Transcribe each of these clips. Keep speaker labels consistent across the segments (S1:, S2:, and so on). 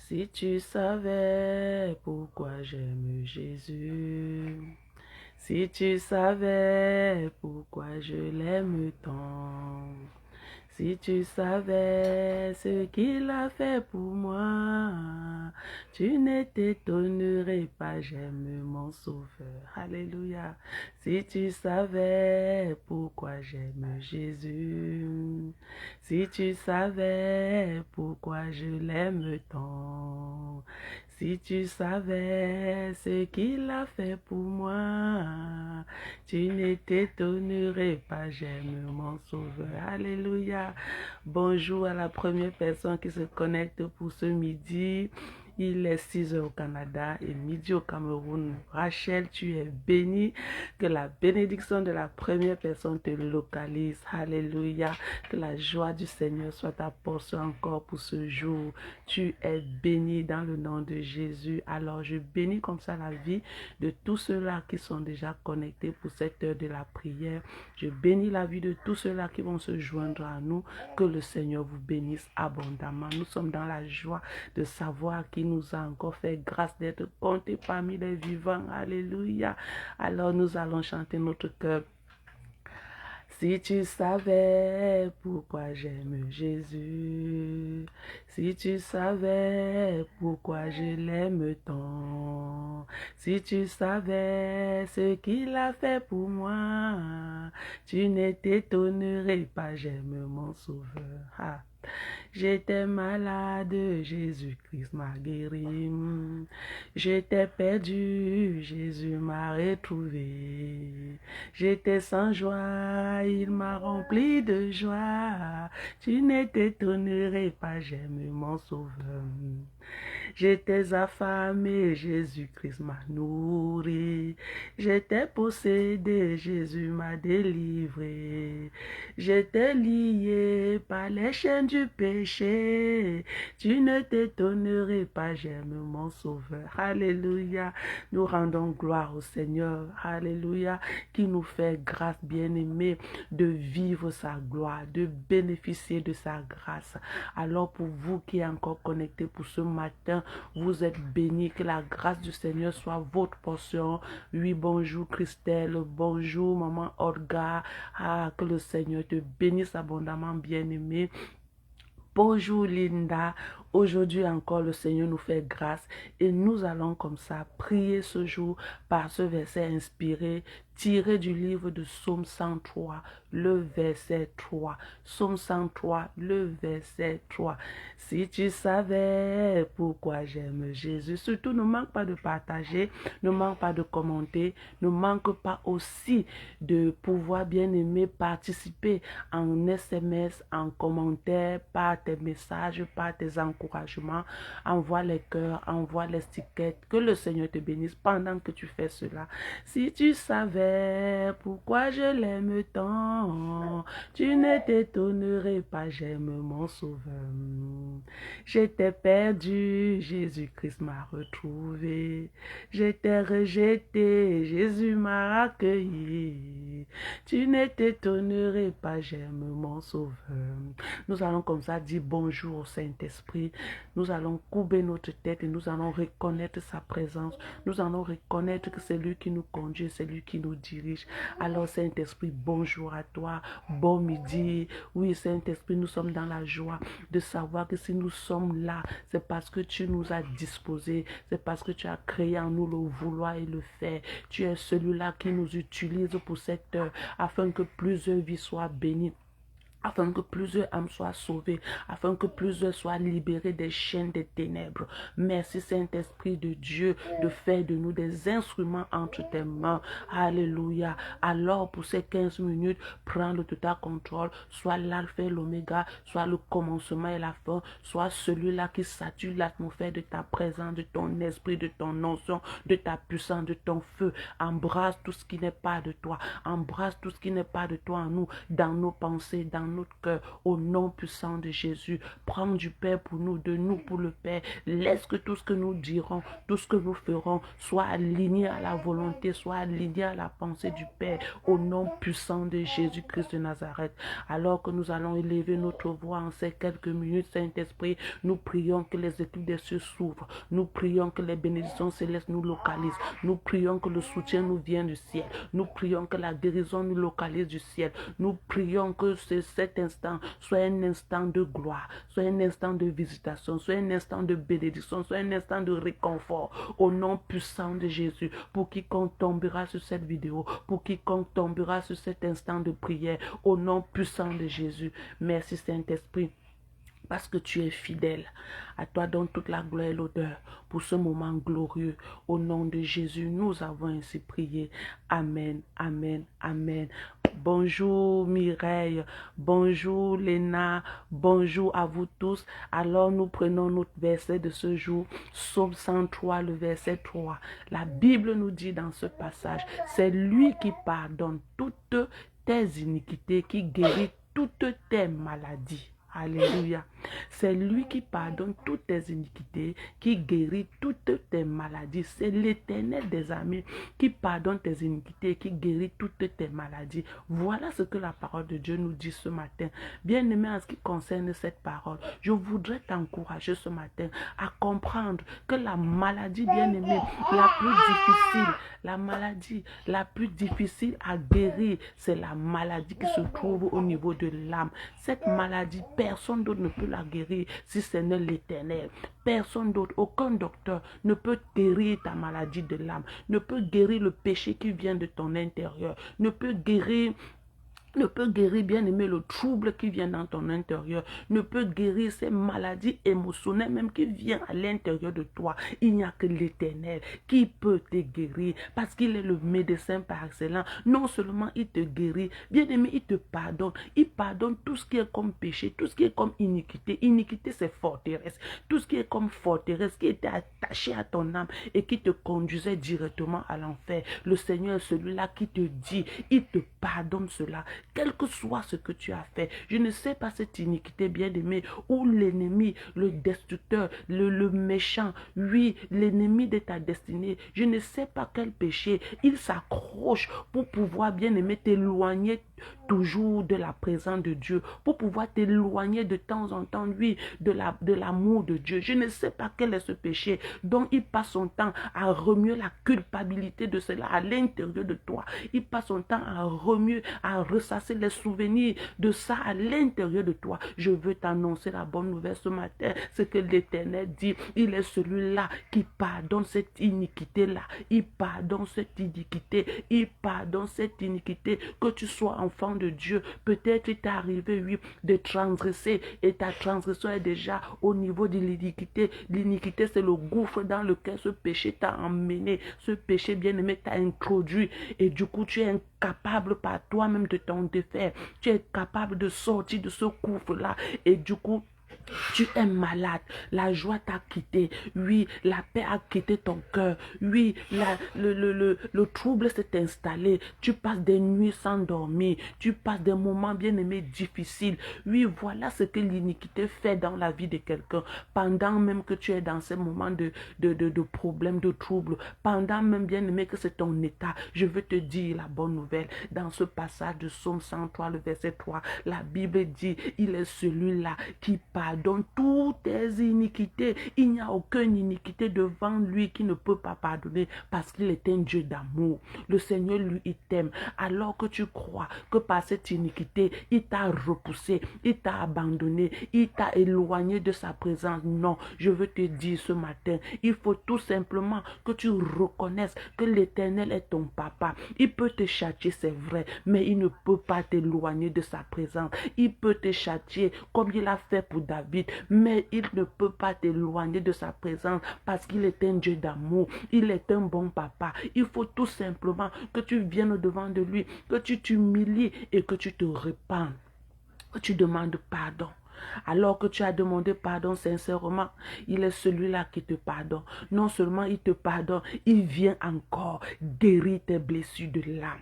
S1: Si tu savais pourquoi j'aime Jésus, si tu savais pourquoi je l'aime tant, si tu savais ce qu'il a fait pour moi, tu ne t'étonnerais pas, j'aime mon Sauveur. Alléluia. Si tu savais pourquoi j'aime Jésus, si tu savais pourquoi je l'aime tant, si tu savais ce qu'il a fait pour moi, tu ne t'étonnerais pas, j'aime mon Sauveur. Alléluia. Bonjour à la première personne qui se connecte pour ce midi. Il est 6 heures au Canada et midi au Cameroun. Rachel, tu es bénie. Que la bénédiction de la première personne te localise. Alléluia. Que la joie du Seigneur soit ta portion encore pour ce jour. Tu es bénie dans le nom de Jésus. Alors je bénis comme ça la vie de tous ceux-là qui sont déjà connectés pour cette heure de la prière. Je bénis la vie de tous ceux-là qui vont se joindre à nous. Que le Seigneur vous bénisse abondamment. Nous sommes dans la joie de savoir qu'il nous a encore fait grâce d'être comptés parmi les vivants. Alléluia. Alors nous allons chanter notre cœur. Si tu savais pourquoi j'aime Jésus, si tu savais pourquoi je l'aime tant, si tu savais ce qu'il a fait pour moi, tu ne t'étonnerais pas, j'aime mon Sauveur. Ah. J'étais malade, Jésus-Christ m'a guéri. J'étais perdu, Jésus m'a retrouvé. J'étais sans joie, il m'a rempli de joie. Tu ne t'étonnerais pas, j'aime mon Sauveur. J'étais affamé, Jésus-Christ m'a nourri. J'étais possédé, Jésus m'a délivré. J'étais lié par les chaînes du péché. Tu ne t'étonnerais pas, j'aime mon Sauveur. Alléluia. Nous rendons gloire au Seigneur. Alléluia. Qui nous fait grâce, bien-aimé, de vivre sa gloire, de bénéficier de sa grâce. Alors pour vous qui êtes encore connectés pour ce matin, vous êtes bénis. Que la grâce du Seigneur soit votre portion. Oui, bonjour Christelle. Bonjour maman Olga. Ah, que le Seigneur te bénisse abondamment, bien-aimé. Bonjour Linda, aujourd'hui encore le Seigneur nous fait grâce et nous allons comme ça prier ce jour par ce verset inspiré tiré du livre de Psaume 103, le verset 3. Psaume 103, le verset 3. Si tu savais pourquoi j'aime Jésus, surtout ne manque pas de partager, ne manque pas de commenter, ne manque pas aussi de pouvoir bien aimer participer en SMS, en commentaire, par tes messages, par tes encouragements. Envoie les cœurs, envoie les stickers. Que le Seigneur te bénisse pendant que tu fais cela. Si tu savais pourquoi je l'aime tant, tu ne t'étonnerais pas, j'aime mon Sauveur. J'étais perdu, Jésus-Christ m'a retrouvé. J'étais rejeté, Jésus m'a accueilli. Tu ne t'étonnerais pas, j'aime mon Sauveur. Nous allons comme ça dire bonjour au Saint-Esprit. Nous allons courber notre tête et nous allons reconnaître sa présence. Nous allons reconnaître que c'est lui qui nous conduit, c'est lui qui nous dirige. Alors Saint-Esprit, bonjour à toi, bon midi. Oui Saint-Esprit, nous sommes dans la joie de savoir que si nous sommes là, c'est parce que tu nous as disposés, c'est parce que tu as créé en nous le vouloir et le faire. Tu es celui-là qui nous utilise pour cette heure afin que plusieurs vies soient bénies, afin que plusieurs âmes soient sauvées, afin que plusieurs soient libérés des chaînes des ténèbres. Merci Saint-Esprit de Dieu de faire de nous des instruments entre tes mains. Alléluia. Alors pour ces 15 minutes, prends le total contrôle, soit l'alpha et l'oméga, soit le commencement et la fin, soit celui-là qui sature l'atmosphère de ta présence, de ton esprit, de ton onction, de ta puissance, de ton feu. Embrasse tout ce qui n'est pas de toi. Embrasse tout ce qui n'est pas de toi en nous, dans nos pensées, dans notre cœur, au nom puissant de Jésus. Prends du Père pour nous, de nous pour le Père. Laisse que tout ce que nous dirons, tout ce que nous ferons, soit aligné à la volonté, soit aligné à la pensée du Père, au nom puissant de Jésus-Christ de Nazareth. Alors que nous allons élever notre voix en ces quelques minutes, Saint-Esprit, nous prions que les écluses des cieux s'ouvrent. Nous prions que les bénédictions célestes nous localisent. Nous prions que le soutien nous vienne du ciel. Nous prions que la guérison nous localise du ciel. Nous prions que cet instant soit un instant de gloire, soit un instant de visitation, soit un instant de bénédiction, soit un instant de réconfort. Au nom puissant de Jésus, pour quiconque tombera sur cette vidéo, pour quiconque tombera sur cet instant de prière, au nom puissant de Jésus. Merci Saint-Esprit, parce que tu es fidèle. À toi donne toute la gloire et l'honneur pour ce moment glorieux. Au nom de Jésus, nous avons ainsi prié. Amen, amen, amen. Bonjour Mireille, bonjour Léna, bonjour à vous tous. Alors nous prenons notre verset de ce jour, Psaume 103, le verset 3. La Bible nous dit dans ce passage, c'est lui qui pardonne toutes tes iniquités, qui guérit toutes tes maladies. Alléluia. C'est lui qui pardonne toutes tes iniquités, qui guérit toutes tes maladies. C'est l'Éternel des armées qui pardonne tes iniquités, qui guérit toutes tes maladies. Voilà ce que la parole de Dieu nous dit ce matin. Bien-aimé, en ce qui concerne cette parole, je voudrais t'encourager ce matin à comprendre que la maladie, bien-aimé, la plus difficile, la maladie la plus difficile à guérir, c'est la maladie qui se trouve au niveau de l'âme. Cette maladie, personne d'autre ne peut la guérir si ce n'est l'Éternel. Personne d'autre, aucun docteur ne peut guérir ta maladie de l'âme, ne peut guérir le péché qui vient de ton intérieur, ne peut guérir, bien aimer le trouble qui vient dans ton intérieur, ne peut guérir ces maladies émotionnelles même qui viennent à l'intérieur de toi. Il n'y a que l'Éternel qui peut te guérir parce qu'il est le médecin par excellence. Non seulement il te guérit, bien aimé, il te pardonne. Il pardonne tout ce qui est comme péché, tout ce qui est comme iniquité. Iniquité, c'est forteresse. Tout ce qui est comme forteresse qui était attaché à ton âme et qui te conduisait directement à l'enfer. Le Seigneur est celui-là qui te dit, il te pardonne cela. Quel que soit ce que tu as fait, je ne sais pas cette iniquité bien-aimée où l'ennemi, le destructeur, le méchant, oui, l'ennemi de ta destinée, je ne sais pas quel péché, il s'accroche pour pouvoir bien-aimer t'éloigner toujours de la présence de Dieu, pour pouvoir t'éloigner de temps en temps, oui, de l'amour de Dieu. Je ne sais pas quel est ce péché dont il passe son temps à remuer la culpabilité de cela à l'intérieur de toi. Il passe son temps à remuer, à ressasser les souvenirs de ça à l'intérieur de toi. Je veux t'annoncer la bonne nouvelle ce matin, ce que l'Éternel dit. Il est celui-là qui pardonne cette iniquité-là. Il pardonne cette iniquité. Il pardonne cette iniquité. Que tu sois enfant de Dieu, peut-être il t'est arrivé, oui, de transgresser et ta transgression est déjà au niveau de l'iniquité. L'iniquité, c'est le gouffre dans lequel ce péché t'a emmené. Ce péché bien-aimé t'a introduit et du coup, tu es incapable par toi-même de t'en défaire. Tu es capable de sortir de ce gouffre-là et du coup, tu es malade, la joie t'a quitté, oui, la paix a quitté ton cœur, oui, le trouble s'est installé, tu passes des nuits sans dormir, tu passes des moments bien aimés difficiles, oui, voilà ce que l'iniquité fait dans la vie de quelqu'un, pendant même que tu es dans ces moments de problèmes, de troubles, pendant même bien aimé que c'est ton état, je veux te dire la bonne nouvelle, dans ce passage de Psaume 103, le verset 3, la Bible dit, il est celui-là qui pardonne toutes tes iniquités. Il n'y a aucune iniquité devant lui qui ne peut pas pardonner parce qu'il est un Dieu d'amour. Le Seigneur, lui, il t'aime. Alors que tu crois que par cette iniquité, il t'a repoussé, il t'a abandonné, il t'a éloigné de sa présence. Non, je veux te dire ce matin, il faut tout simplement que tu reconnaisses que l'Éternel est ton papa. Il peut te châtier, c'est vrai, mais il ne peut pas t'éloigner de sa présence. Il peut te châtier comme il a fait pour David, mais il ne peut pas t'éloigner de sa présence parce qu'il est un Dieu d'amour, il est un bon papa. Il faut tout simplement que tu viennes devant de lui, que tu t'humilies et que tu te répands, que tu demandes pardon. Alors que tu as demandé pardon sincèrement, il est celui-là qui te pardonne. Non seulement il te pardonne, il vient encore guérir tes blessures de l'âme.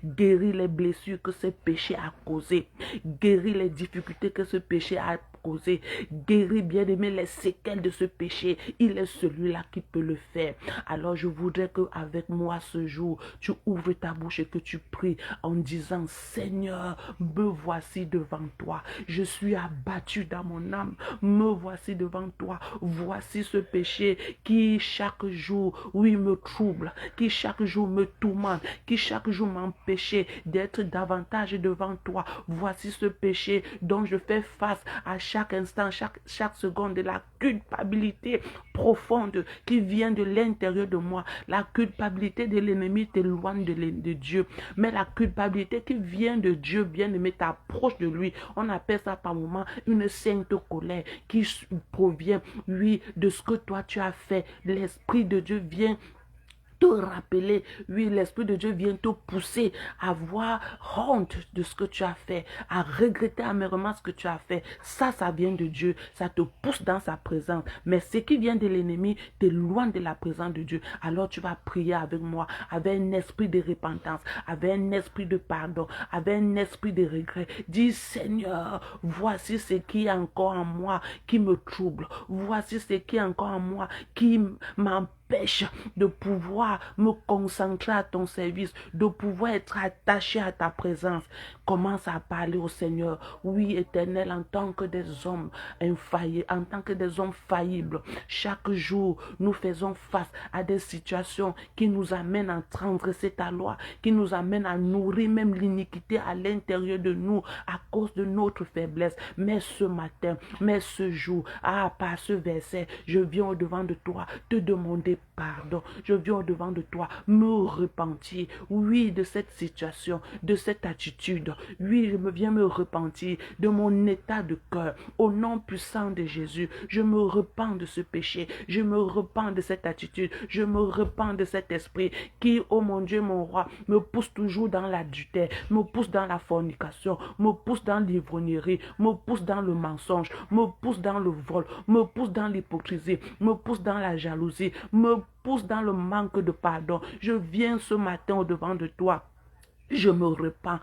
S1: Guérir les blessures que ce péché a causées. Guérir les difficultés que ce péché a causées. Guérir, bien-aimé, les séquelles de ce péché. Il est celui-là qui peut le faire. Alors je voudrais qu'avec moi ce jour, tu ouvres ta bouche et que tu pries en disant: Seigneur, me voici devant toi. Je suis abattu dans mon âme. Me voici devant toi. Voici ce péché qui chaque jour, oui, me trouble, qui chaque jour me tourmente, qui chaque jour m'empêche d'être davantage devant toi. Voici ce péché dont je fais face à chaque instant, chaque seconde, de la culpabilité profonde qui vient de l'intérieur de moi. La culpabilité de l'ennemi t'éloigne de Dieu, mais la culpabilité qui vient de Dieu, bien-aimé, t'approche de lui. On appelle ça par moment une sainte colère qui provient, oui, de ce que toi tu as fait. L'Esprit de Dieu vient te rappeler, oui, l'Esprit de Dieu vient te pousser à avoir honte de ce que tu as fait, à regretter amèrement ce que tu as fait. Ça vient de Dieu, ça te pousse dans sa présence. Mais ce qui vient de l'ennemi t'éloigne de la présence de Dieu. Alors tu vas prier avec moi, avec un esprit de repentance, avec un esprit de pardon, avec un esprit de regret. Dis: Seigneur, voici ce qui est encore en moi qui me trouble. Voici ce qui est encore en moi qui m'empêche de pouvoir me concentrer à ton service, de pouvoir être attaché à ta présence. Commence à parler au Seigneur. Oui, Éternel, en tant que des hommes infaillibles, en tant que des hommes faillibles, chaque jour, nous faisons face à des situations qui nous amènent à transgresser ta loi, qui nous amènent à nourrir même l'iniquité à l'intérieur de nous à cause de notre faiblesse. Mais ce matin, mais ce jour, par ce verset, je viens au-devant de toi te demander pardon. Je viens au-devant de toi me repentir, oui, de cette situation, de cette attitude. Oui, je me viens me repentir de mon état de cœur. Au nom puissant de Jésus, je me repens de ce péché. Je me repens de cette attitude. Je me repens de cet esprit qui, oh mon Dieu, mon roi, me pousse toujours dans l'adultère, me pousse dans la fornication, me pousse dans l'ivrognerie, me pousse dans le mensonge, me pousse dans le vol, me pousse dans l'hypocrisie, me pousse dans la jalousie, me pousse dans le manque de pardon. Je viens ce matin au-devant de toi. Je me repens,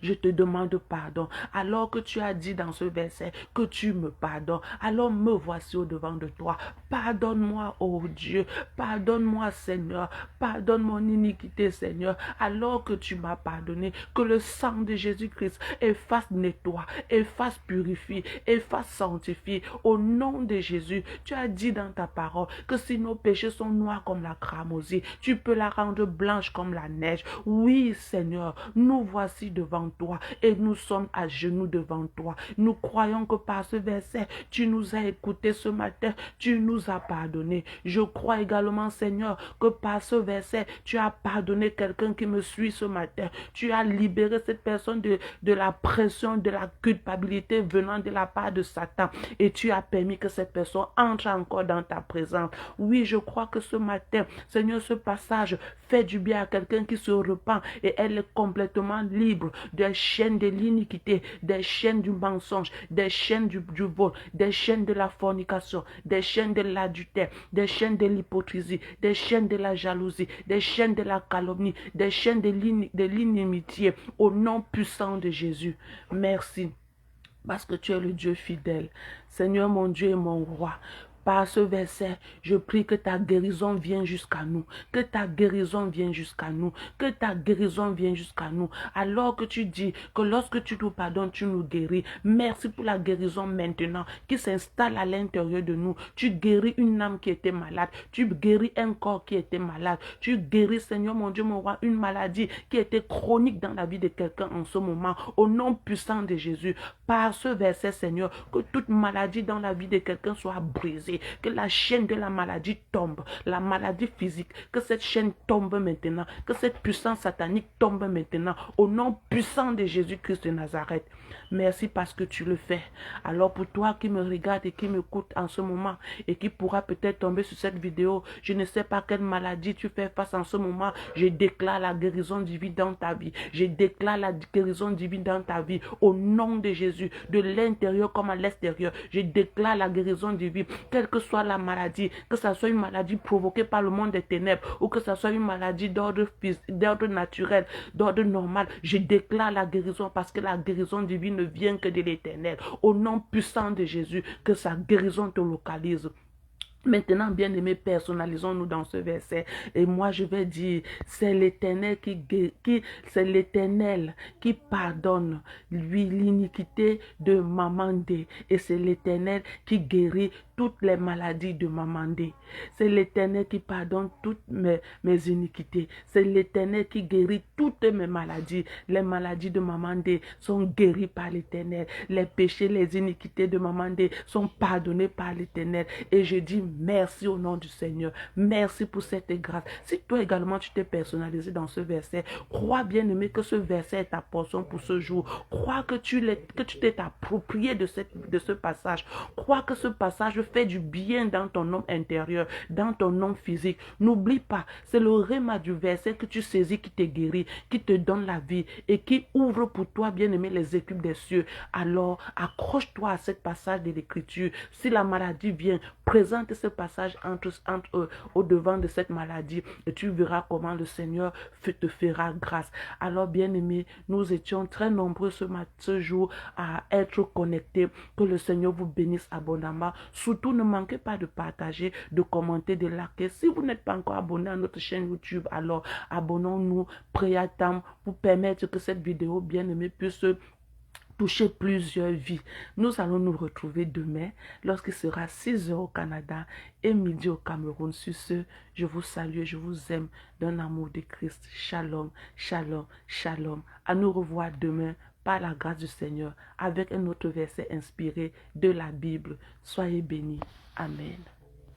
S1: je te demande pardon. Alors que tu as dit dans ce verset que tu me pardonnes, alors me voici au-devant de toi. Pardonne-moi, oh Dieu, pardonne-moi, Seigneur, pardonne mon iniquité, Seigneur. Alors que tu m'as pardonné, que le sang de Jésus-Christ efface, nettoie, efface, purifie, efface, sanctifie. Au nom de Jésus, tu as dit dans ta parole que si nos péchés sont noirs comme la cramoisie, tu peux la rendre blanche comme la neige. Oui, Seigneur, nous voici devant toi et nous sommes à genoux devant toi. Nous croyons que par ce verset, tu nous as écoutés ce matin, tu nous as pardonné. Je crois également, Seigneur, que par ce verset, tu as pardonné quelqu'un qui me suit ce matin. Tu as libéré cette personne de la pression, de la culpabilité venant de la part de Satan et tu as permis que cette personne entre encore dans ta présence. Oui, je crois que ce matin, Seigneur, ce passage fait du bien à quelqu'un qui se repent et elle est complètement libre des chaînes de l'iniquité, des chaînes du mensonge, des chaînes du vol, des chaînes de la fornication, des chaînes de l'adultère, des chaînes de l'hypocrisie, des chaînes de la jalousie, des chaînes de la calomnie, des chaînes de l'inimitié. Au nom puissant de Jésus, merci parce que tu es le Dieu fidèle. Seigneur mon Dieu et mon roi, par ce verset, je prie que ta guérison vienne jusqu'à nous. Que ta guérison vienne jusqu'à nous. Que ta guérison vienne jusqu'à nous. Alors que tu dis que lorsque tu nous pardonnes, tu nous guéris. Merci pour la guérison maintenant qui s'installe à l'intérieur de nous. Tu guéris une âme qui était malade. Tu guéris un corps qui était malade. Tu guéris, Seigneur mon Dieu, mon roi, une maladie qui était chronique dans la vie de quelqu'un en ce moment. Au nom puissant de Jésus, par ce verset, Seigneur, que toute maladie dans la vie de quelqu'un soit brisée. que la chaîne de la maladie tombe, la maladie physique, que cette chaîne tombe maintenant, que cette puissance satanique tombe maintenant, au nom puissant de Jésus-Christ de Nazareth. Merci parce que tu le fais. Alors pour toi qui me regarde et qui m'écoute en ce moment et qui pourra peut-être tomber sur cette vidéo, je ne sais pas quelle maladie tu fais face en ce moment, je déclare la guérison divine dans ta vie. Je déclare la guérison divine dans ta vie au nom de Jésus, de l'intérieur comme à l'extérieur. Je déclare la guérison divine, quelle que soit la maladie, que ce soit une maladie provoquée par le monde des ténèbres ou que ce soit une maladie d'ordre naturel, d'ordre normal. Je déclare la guérison parce que la guérison divine ne vient que de l'Éternel. Au nom puissant de Jésus, que sa guérison te localise. Maintenant, bien-aimés, personnalisons-nous dans ce verset. Et moi, je vais dire, c'est l'Éternel c'est l'Éternel qui pardonne, lui, l'iniquité de Mamandé. Et c'est l'Éternel qui guérit toutes les maladies de Mamandé. C'est l'Éternel qui pardonne toutes mes iniquités. C'est l'Éternel qui guérit toutes mes maladies. Les maladies de Mamandé sont guéries par l'Éternel. Les péchés, les iniquités de Mamandé sont pardonnés par l'Éternel. Et je dis merci au nom du Seigneur. Merci pour cette grâce. Si toi également tu t'es personnalisé dans ce verset, crois bien aimé que ce verset est ta portion pour ce jour. Crois que tu t'es approprié de ce passage. Crois que ce passage fait du bien dans ton homme intérieur, dans ton homme physique. N'oublie pas, c'est le réma du verset que tu saisis qui te guérit, qui te donne la vie et qui ouvre pour toi, bien aimé, les éclipes des cieux. Alors, accroche-toi à ce passage de l'Écriture. Si la maladie vient, présente ce passage au devant de cette maladie et tu verras comment le Seigneur te fera grâce. Alors, bien aimé, nous étions très nombreux ce jour à être connectés. Que le Seigneur vous bénisse abondamment. Surtout, ne manquez pas de partager, de commenter, de liker. Si vous n'êtes pas encore abonné à notre chaîne YouTube, alors abonnons-nous, Priatam, pour permettre que cette vidéo, bien aimée, puisse toucher plusieurs vies. Nous allons nous retrouver demain lorsqu'il sera 6 h au Canada et midi au Cameroun. Sur ce, je vous salue et je vous aime d'un amour de Christ. Shalom, shalom, shalom. À nous revoir demain par la grâce du Seigneur avec un autre verset inspiré de la Bible. Soyez bénis. Amen.